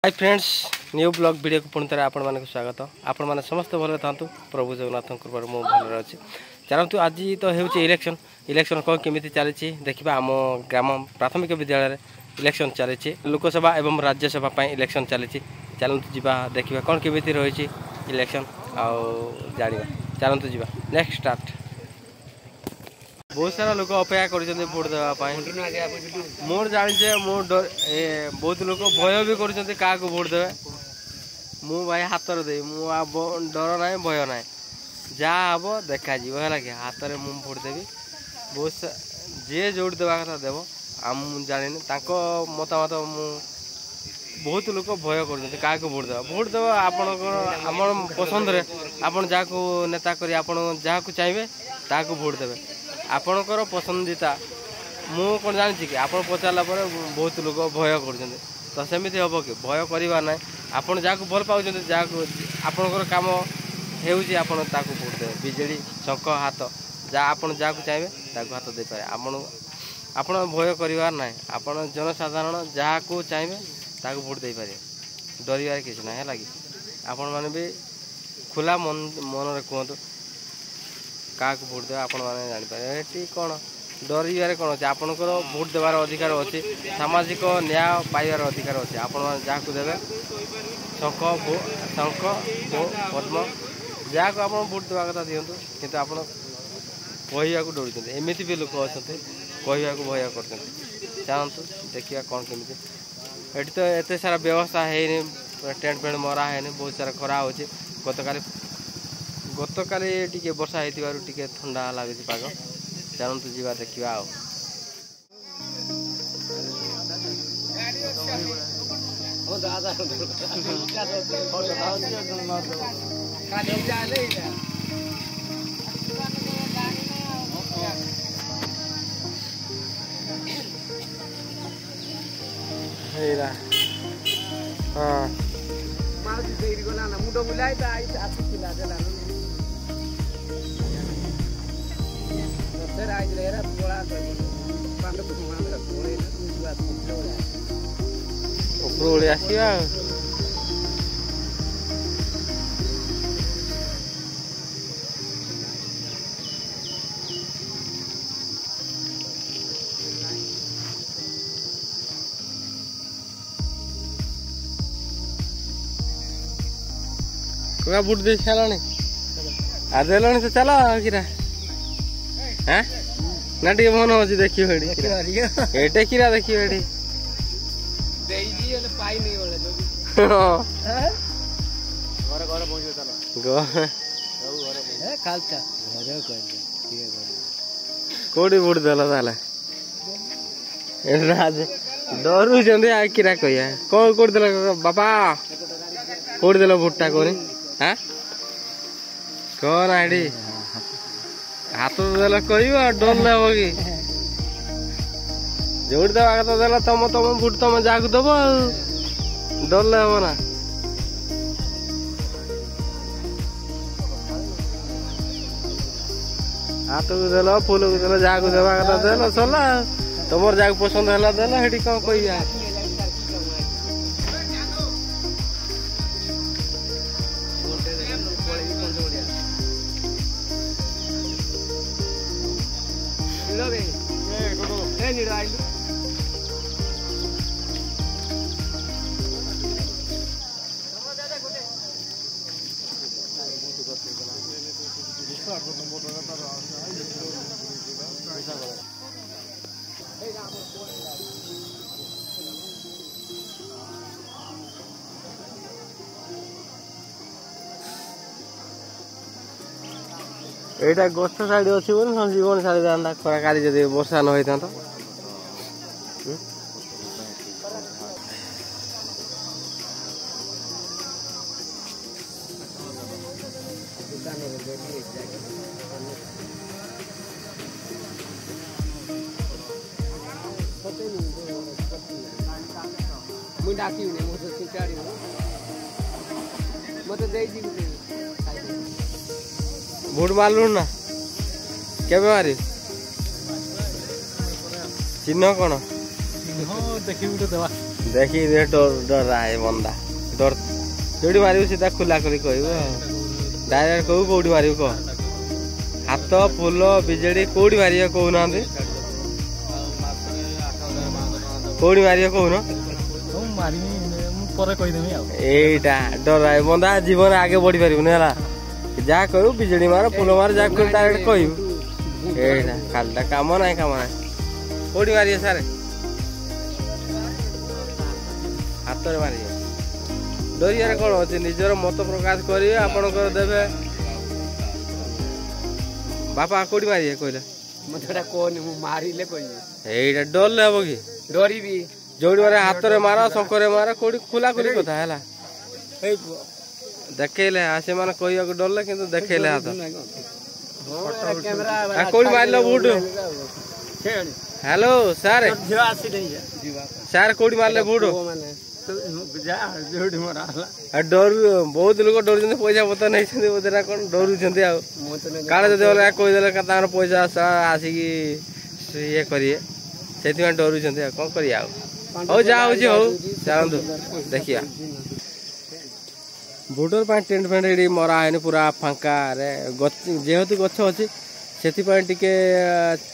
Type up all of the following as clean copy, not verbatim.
Hi friends new blog video को पुणी थे आपण मानक स्वागत। आपण मैंने समस्त भल था प्रभु जगन्नाथ कृपा मु भल अच्छे। चलतु आज तो हो इलेक्शन इलेक्शन कौन केमी चली देखा आम ग्राम प्राथमिक विद्यालय इलेक्शन चली लोकसभा एवं राज्यसभा इलेक्शन चली चलतु जी देखा कौन केमी रही इलेक्शन आउ जाना चलतु जी नेक्स्ट स्टार्ट। बहुत सारा लोक अपेक्षा कर भोट देवाई मोर जाचे बहुत लोग भय भी कर भोट देवे मु भाई हाथ दे डर ना भय ना जहाँ हम देखा है कि हाथ में मुझे भोट देवी बहुत जी जोड़ देवा कथा देव आम जानी मतामत मु बहुत लोग भय कर भोट देवा आम पसंद आपड़ जहाँ नेता कर जहाँ चाहिए ताकू भोट देवे आपणकर पसंदीता मु कौन जानी कि आप पचारा बहुत लोग भय कर तो सेमती हम कि भय करवा ना आपड़ जहाँ भल पाँच जहाँ आपणकर कम होता भोट देवे विजेडी शंख हाथ जहाँ आप जहाँ चाहिए हाथ दे पारे आप भय करवार ना आप जनसाधारण जहाँ को चाहिए भोट दे पारे डर किसी ना है कि आपण मैंने भी खुला मन कहतु क्या भोट देवा आपण मैंने जानीपारे कौन डर कौन अच्छे आपणकर भोट देवार अधिकार अच्छे सामाजिक न्याय पाइबार अधिकार अच्छे आपण जहाँ को देवे शंख शंख पद्म जहाँ को आप भोट देवा कथा दिंतु कितु आप कहवा डर एमती भी लोक अच्छा कहवा भय कर चाहतु देखा कौन केमी ये तो एत सारा व्यवस्था है टेंट फेंट मरा है बहुत सारा खरा हो गतकाली टी वर्षा होती ठंडा लगे पाग चलतु जा देखा मुंड बुलाई उपरोली आसवा बुट दे चलानी आदेलानी तो चला किरा हाँ ना टे मन हो देखियो एटे किरा देखियो एटी देई ले पाई नहीं बोले घर घर पहुंचो चलो घर खालता घर कर ठीक है कोडी बुट देला ताले राज डरू जंदे आ किरा कहिया कोन कोड देला बापा कोड देला भुट्टा कोनी हां कौन आईडी हाथ तो देला कहियो डर लेबो कि जोड़ देवा कथा देला तुम भोट तुम जाक दब डर लेबो ना हाथ को देला फूल को देला जाक देवा कथा देला सरला तुमर जाक पसंद हैला देला हेडी कौन कहिया एटा गछ साइड अच्छी बोल जीवन साड़ी जाता खरा काली जब वर्षा न होता तो भोट मारलु ना केबे मारी चिन्ह कौन देखी देवा देखी डर डर रहा है बंदा डर जोड़ी मारू सीधा खुला खुली कह डायरेक्ट कहू कौटी मारू कह हाथ फुल बिजेडी कौटी मार कहूना कौटी मार कहून एटा डर है बंदा जीवन आगे बढ़ी पारबुनि है जहाँ कहू बिजेडी मार फुल मार जहाँ कह डायरेक्ट कहू एटा खालटा काम ना काम ना कौटी मार सारे हाथ में मार डरिया कौन अच्छे निजर मत प्रकाश करेंगे आपणकर देवे बापा कौटी मारे कहले मत कहनी मारे कह डर हम कि डरबी जो हाथ में मार शंकर मार कौटी खोला खोली कथा है देखले से मैंने कह डरले कि देखले हाथ कौटी मार बुट हेलो सार सार कौटी मारे बुट डर बहुत लोग डर पैसा पतर नहीं बोधे कौन डर काले जब कहीदे पैसा आसिक ये करेंगे से डर कौन कर जहाँ हूँ चलतु देखिया बुटर पर टेंट फेंट ये मरा है पूरा फांका जेहेतु गछ अच्छी से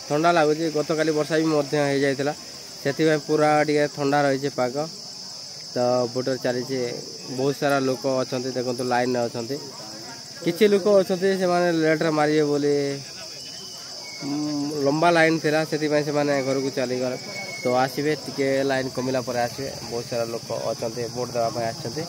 ठंडा लगुच गत काली वर्षा भी हो जाता से पूरा टे ठंडा रही पाग तो बुटर चली बहुत सारा लोक अच्छा देखो लाइन अच्छा किसी लोक अच्छा से लेट्रे मारे बोली लंबा लाइन थिला से घर को चली गले तो आसवे टिके लाइन कमिला पर आसवे बहुत सारा लोक अच्छा भोट देवाई आसते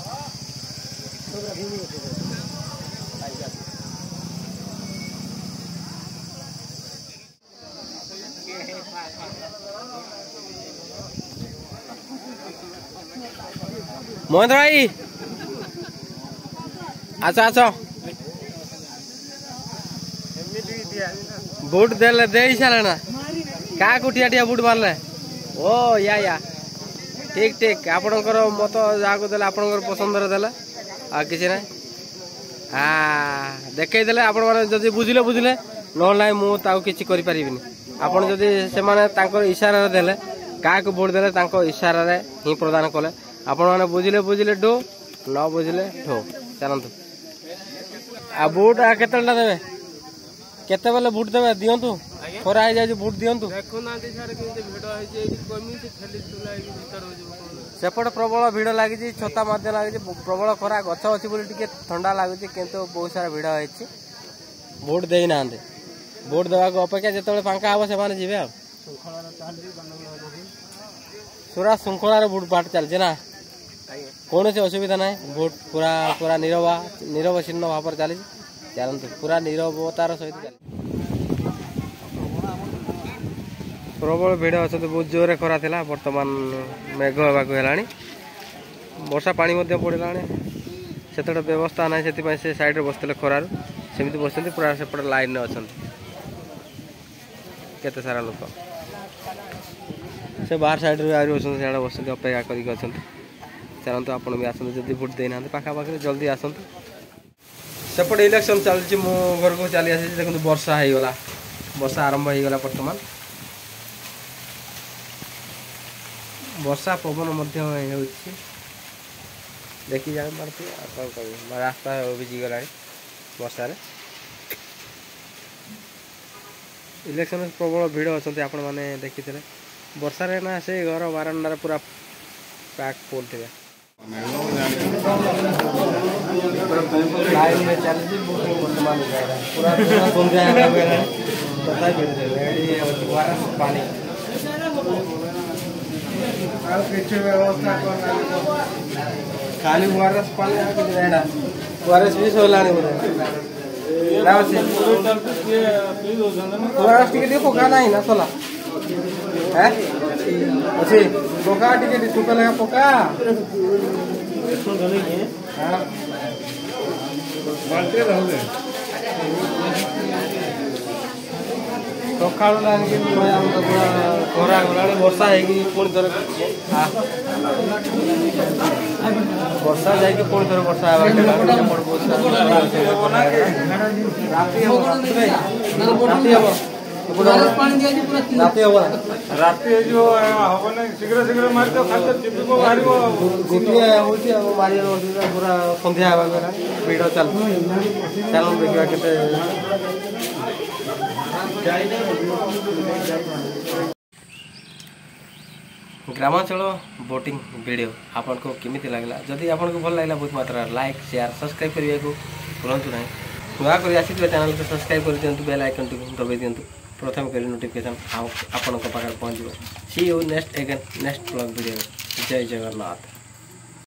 महेंद्र भाई आस आस बुट दे सारे ना क्या कुटिया टिया बुट मारले ओ या ठीक ठीक आपणकर मत जहाँ को आपणकर पसंद देले आ किसी ना हाँ देखईदे आपण मैंने बुझे बुझे ना मुझे किसी करें आपड़ जदि से इशारा देले क्या भोट देले इशारा ही प्रदान कले आपण मैंने बुझे बुझे ढो न बुझे ढो चलतु आ बुट केते देवे केते बेले बुट देवे दिंतु खरा हो जाए बुट दिंतु सेपटे प्रबल भिड़ लगी छता लगी प्रबल खरा गछ अच्छी बोली टे ठंडा लगुच किंतु बहुत सारा भिड़ होती भोट देना भोट देवा अपेक्षा जिते फांका हम से जी पूरा श्रृंखलार भोट बाट चलती ना कौन से असुविधा ना भोट पूरा पूरा निरवच्छिन्न भाव चली चलते पूरा निरवतार सहित चल प्रबल भिड़ अच्छा बहुत जोर खरा था बर्तमान मेघ होगा वर्षा पानी पड़ा से व्यवस्था ना से साइड बसते खरार सेमती बस पूरा सेपटे लाइन अच्छा केते सारा लोक से बाहर साइड आगे बस अपेक्षा कर चलते आप भी आसते जब भोट देना पाखापाखि जल्दी आसतु सेपटे इलेक्शन चलती मो घर को चली आसी देखो वर्षा हो गला वर्षा आरंभ हो गला बर्तमान वर्षा पवन देखी जान पार्थ कौन कह रास्ता भिजी गला वर्षा इलेक्शन प्रबल भिड़ अच्छा आपण मैंने देखी थे वर्षा ना से घर बारंडार पूरा पैक फुल थे लाइन में चलती बर्तमान पूरा पानी खाली ओआरएस पानी ओआरएस भी सोला ओआरएस टिके पका ना ना सोला है अच्छे पका टिके टुका लगा पका बाल्टी रहले सकाळू लागे कोरा गला वर्षा है पुणी थोड़े वर्षा जाए पुणी थोड़े वर्षा राति हम ରାତି ହବ ରାତି ହେଇଯିବ ହବନି ଶୀଘ୍ର ଶୀଘ୍ର ମାରି ତ ଖାଲି ଚିପିବ ବାହାରିବ ଗୋଟିଏ ହଉଛି ଆଉ ମାରିବାର ଅସୁବିଧା ପୁରା ସନ୍ଧ୍ୟା ହେବାକୁ ହେଲାଣି ଭିଡ଼ ଚାଲୁଛି ଚାଲନ୍ତୁ ଦେଖିବା କେତେ ଗ୍ରାମାଞ୍ଚଳ ବୋଟିଂ ଭିଡ଼ିଓ ଆପଣଙ୍କୁ କେମିତି ଲାଗିଲା ଯଦି ଆପଣଙ୍କୁ ଭଲ ଲାଗିଲା ବହୁତ ମାତ୍ରାରେ ଲାଇକ୍ ସେୟାର ସବସ୍କ୍ରାଇବ୍ କରିବାକୁ ଭୁଲନ୍ତୁ ନାହିଁ ନୂଆକରି ଆସିଥିବା ଚ୍ୟାନେଲକୁ ସବସ୍କ୍ରାଇବ୍ କରିଦିଅନ୍ତୁ ବେଲ୍ ଆଇକନ୍ଟିକୁ ଦବାଇ ଦିଅନ୍ତୁ ପ୍ରଥମେ କରି ନୋଟିଫିକେସନ୍ ଆପଣଙ୍କ ପାଖରେ ପହଞ୍ଚିବ see you next blog video ଜୟ ଜଗନ୍ନାଥ।